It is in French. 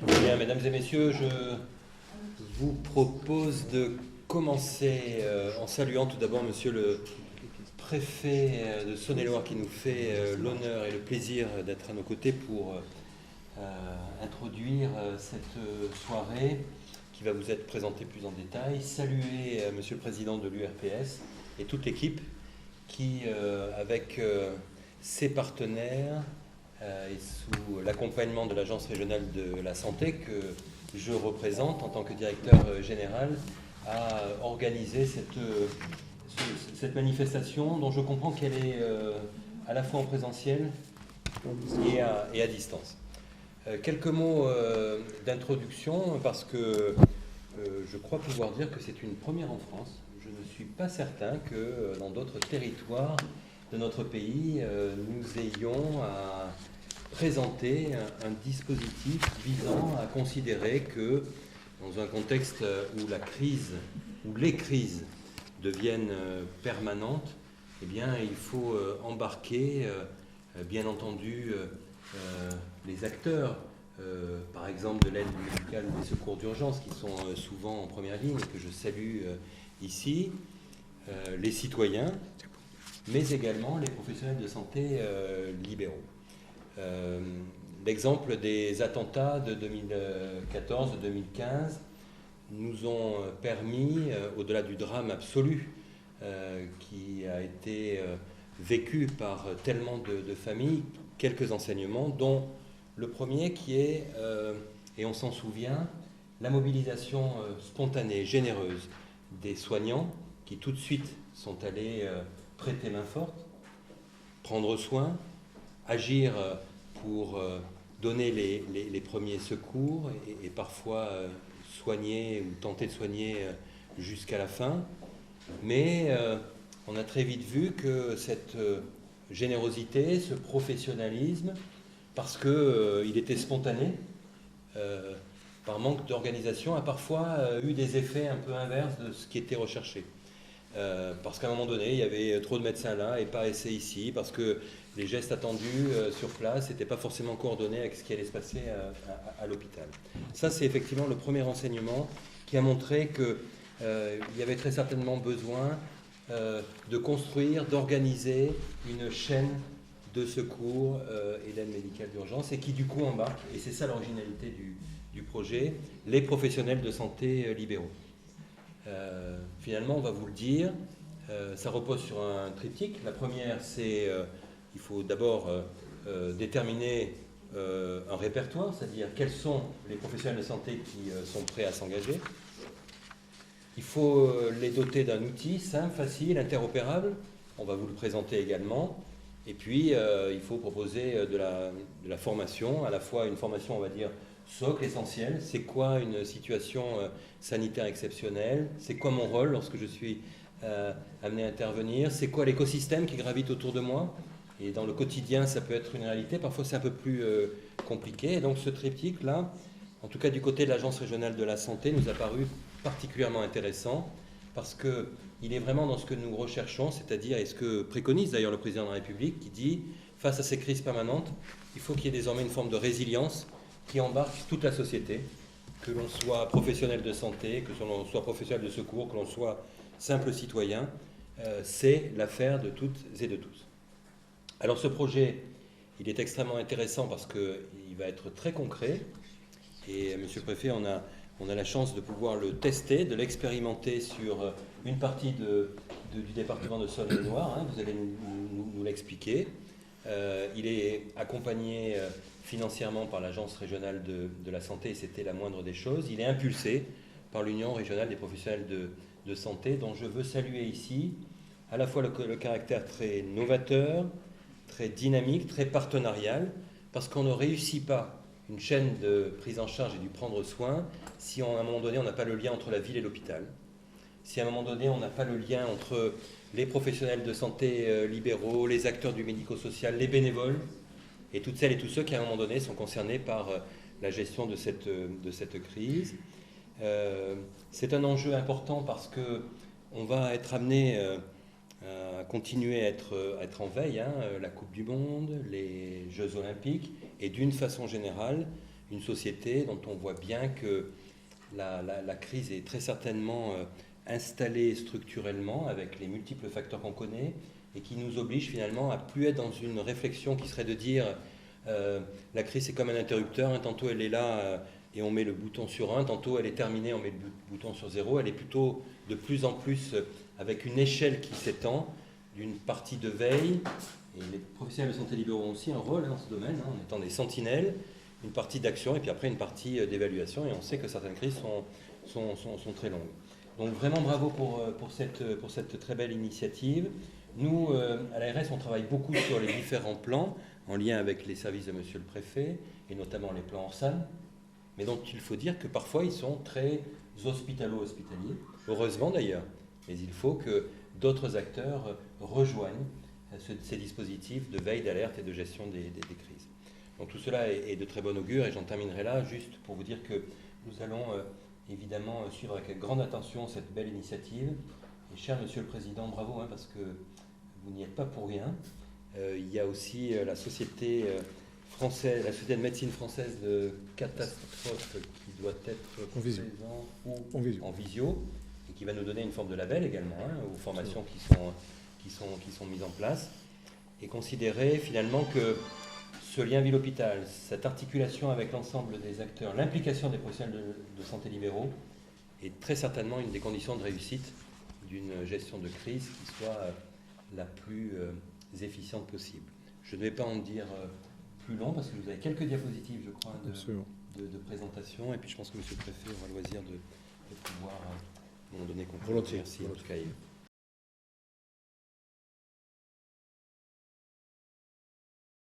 Bien, mesdames et messieurs, je vous propose de commencer en saluant tout d'abord monsieur le préfet de Saône-et-Loire qui nous fait l'honneur et le plaisir d'être à nos côtés pour introduire cette soirée qui va vous être présentée plus en détail. Saluer monsieur le président de l'URPS et toute l'équipe qui, avec ses partenaires, et sous l'accompagnement de l'Agence régionale de la santé que je représente en tant que directeur général, a organisé cette manifestation dont je comprends qu'elle est à la fois en présentiel et à distance. Quelques mots d'introduction parce que je crois pouvoir dire que c'est une première en France. Je ne suis pas certain que dans d'autres territoires de notre pays, nous ayons à présenter un dispositif visant à considérer que dans un contexte où la crise, où les crises deviennent permanentes, eh bien, il faut embarquer, bien entendu, les acteurs, par exemple de l'aide médicale ou des secours d'urgence, qui sont souvent en première ligne et que je salue ici, les citoyens, mais également les professionnels de santé libéraux. L'exemple des attentats de 2014, de 2015 nous ont permis, au-delà du drame absolu qui a été vécu par tellement de familles, quelques enseignements, dont le premier qui est, et on s'en souvient, la mobilisation spontanée, généreuse des soignants qui tout de suite sont allés prêter main forte, prendre soin, agir pour donner les premiers secours et parfois soigner ou tenter de soigner jusqu'à la fin. Mais on a très vite vu que cette générosité, ce professionnalisme, parce qu'il était spontané, par manque d'organisation, a parfois eu des effets un peu inverses de ce qui était recherché. Parce qu'à un moment donné, il y avait trop de médecins là et pas assez ici, parce que les gestes attendus sur place n'étaient pas forcément coordonnés avec ce qui allait se passer à l'hôpital. Ça, c'est effectivement le premier renseignement qui a montré qu'il y avait très certainement besoin de construire, d'organiser une chaîne de secours et d'aide médicale d'urgence et qui du coup embarque, et c'est ça l'originalité du projet, les professionnels de santé libéraux. Finalement, on va vous le dire, ça repose sur un triptyque. La première, c'est il faut d'abord déterminer un répertoire, c'est-à-dire quels sont les professionnels de santé qui sont prêts à s'engager. Il faut les doter d'un outil simple, facile, interopérable. On va vous le présenter également. Et puis, il faut proposer de la formation, à la fois une formation, on va dire, socle, essentielle. C'est quoi une situation sanitaire exceptionnelle? C'est quoi mon rôle lorsque je suis amené à intervenir? C'est quoi l'écosystème qui gravite autour de moi? Et dans le quotidien, ça peut être une réalité. Parfois, c'est un peu plus compliqué. Et donc, ce triptyque-là, en tout cas du côté de l'Agence régionale de la santé, nous a paru particulièrement intéressant parce qu'il est vraiment dans ce que nous recherchons, c'est-à-dire, et ce que préconise d'ailleurs le président de la République, qui dit, face à ces crises permanentes, il faut qu'il y ait désormais une forme de résilience qui embarque toute la société, que l'on soit professionnel de santé, que l'on soit professionnel de secours, que l'on soit simple citoyen, c'est l'affaire de toutes et de tous. Alors ce projet, il est extrêmement intéressant parce qu'il va être très concret, et Monsieur le Préfet, on a la chance de pouvoir le tester, de l'expérimenter sur une partie du département de Saône-et-Loire, hein, vous allez nous l'expliquer. Il est accompagné financièrement par l'Agence régionale de la santé, et c'était la moindre des choses. Il est impulsé par l'Union régionale des professionnels de santé, dont je veux saluer ici à la fois le caractère très novateur, très dynamique, très partenarial, parce qu'on ne réussit pas une chaîne de prise en charge et du prendre soin si à un moment donné on n'a pas le lien entre la ville et l'hôpital, si à un moment donné on n'a pas le lien entre les professionnels de santé libéraux, les acteurs du médico-social, les bénévoles, et toutes celles et tous ceux qui à un moment donné sont concernés par la gestion de cette crise. C'est un enjeu important parce qu'on va être amené à continuer à être en veille, hein, la Coupe du Monde, les Jeux Olympiques, et d'une façon générale, une société dont on voit bien que la crise est très certainement installée structurellement avec les multiples facteurs qu'on connaît et qui nous oblige finalement à plus être dans une réflexion qui serait de dire la crise c'est comme un interrupteur, hein, tantôt elle est là et on met le bouton sur 1, tantôt elle est terminée, on met le bouton sur 0. Elle est plutôt de plus en plus avec une échelle qui s'étend d'une partie de veille, et les professionnels de santé libéraux ont aussi un rôle dans ce domaine, hein, en étant des sentinelles, une partie d'action et puis après une partie d'évaluation, et on sait que certaines crises sont très longues. Donc vraiment bravo pour cette très belle initiative. Nous, à l'ARS, on travaille beaucoup sur les différents plans, en lien avec les services de Monsieur le Préfet, et notamment les plans Orsan, mais dont il faut dire que parfois ils sont très hospitalo-hospitaliers, heureusement d'ailleurs, mais il faut que d'autres acteurs rejoignent ces dispositifs de veille, d'alerte et de gestion des crises. Donc tout cela est de très bon augure, et j'en terminerai là juste pour vous dire que nous allons évidemment suivre avec grande attention cette belle initiative. Et cher Monsieur le Président, bravo, hein, parce que vous n'y êtes pas pour rien. Il y a aussi la société française, la société de médecine française de catastrophe qui doit être présente en visio, et qui va nous donner une forme de label également, hein, aux formations qui sont mises en place, et considérer finalement que ce lien ville-hôpital, cette articulation avec l'ensemble des acteurs, l'implication des professionnels de santé libéraux est très certainement une des conditions de réussite d'une gestion de crise qui soit la plus efficiente possible. Je ne vais pas en dire plus long parce que vous avez quelques diapositives, je crois, de présentation, et puis je pense que M. le Préfet aura le loisir de pouvoir m'en donner compte. Volontiers. Merci en tout cas.